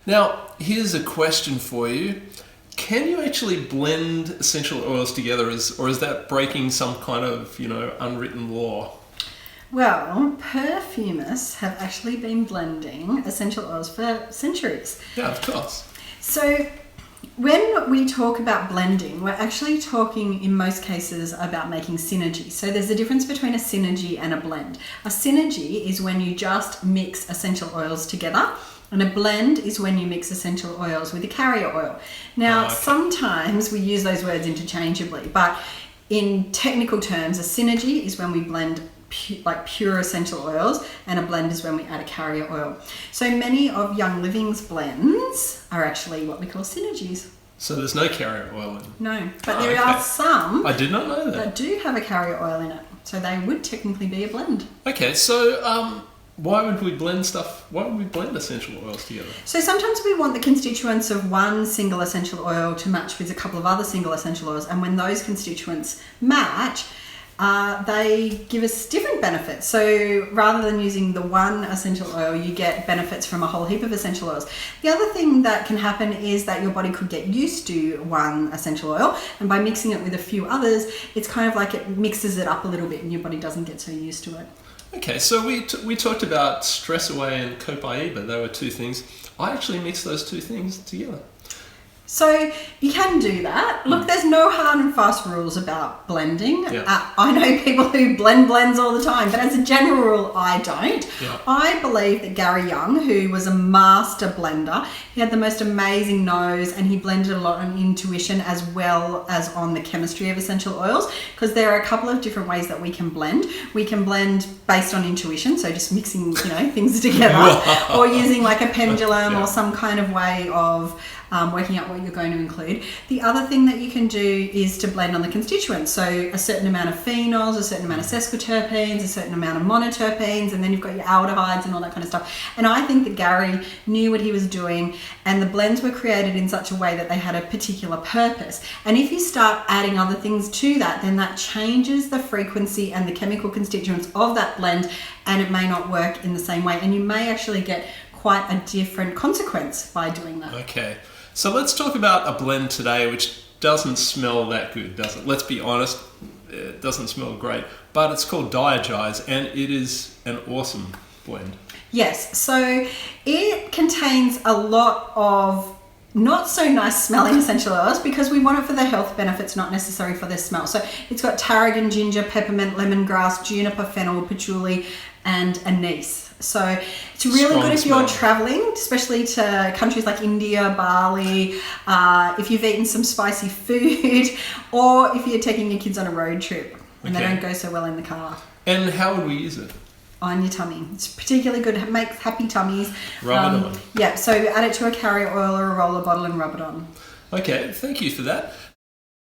Now, here's a question for you. Can you actually blend essential oils together, or is that breaking some kind of, unwritten law? Well, perfumers have actually been blending essential oils for centuries. Yeah, of course. So when we talk about blending, we're actually talking in most cases about making synergy. So there's a difference between a synergy and a blend. A synergy is when you just mix essential oils together, and a blend is when you mix essential oils with a carrier oil. Now, sometimes we use those words interchangeably, but in technical terms, a synergy is when we blend pure essential oils, and a blend is when we add a carrier oil. So many of Young Living's blends are actually what we call synergies. So there's no carrier oil in them? No, but there are some I did not know that do have a carrier oil in it. So they would technically be a blend. Okay, so why would we blend essential oils together? So sometimes we want the constituents of one single essential oil to match with a couple of other single essential oils, and when those constituents match, they give us different benefits. So rather than using the one essential oil, you get benefits from a whole heap of essential oils. The other thing that can happen is that your body could get used to one essential oil, and by mixing it with a few others, it's kind of like it mixes it up a little bit and your body doesn't get so used to it. Okay, so we talked about Stress Away and Copaiba. They were two things. I actually mixed those two things together. So you can do that. Look, there's no hard and fast rules about blending. Yeah. I know people who blend blends all the time, but as a general rule, I don't. Yeah. I believe that Gary Young, who was a master blender, he had the most amazing nose, and he blended a lot on intuition as well as on the chemistry of essential oils, because there are a couple of different ways that we can blend. We can blend based on intuition, so just mixing things together, or using like a pendulum or some kind of way of working out what you're going to include. The other thing that you can do is to blend on the constituents. So a certain amount of phenols, a certain amount of sesquiterpenes, a certain amount of monoterpenes, and then you've got your aldehydes and all that kind of stuff. And I think that Gary knew what he was doing, and the blends were created in such a way that they had a particular purpose. And if you start adding other things to that, then that changes the frequency and the chemical constituents of that blend, and it may not work in the same way. And you may actually get quite a different consequence by doing that. Okay. So let's talk about a blend today which doesn't smell that good, does it? Let's be honest, it doesn't smell great, but it's called DiGize, and it is an awesome blend. Yes, so it contains a lot of not so nice smelling essential oils because we want it for the health benefits, not necessarily for the smell. So it's got tarragon, ginger, peppermint, lemongrass, juniper, fennel, patchouli, and anise. So it's really good if you're traveling, especially to countries like India, Bali, if you've eaten some spicy food, or if you're taking your kids on a road trip and they don't go so well in the car. And how would we use it? On your tummy. It's particularly good. It makes happy tummies. Rub it on. Yeah, so add it to a carrier oil or a roller bottle and rub it on. Okay, thank you for that.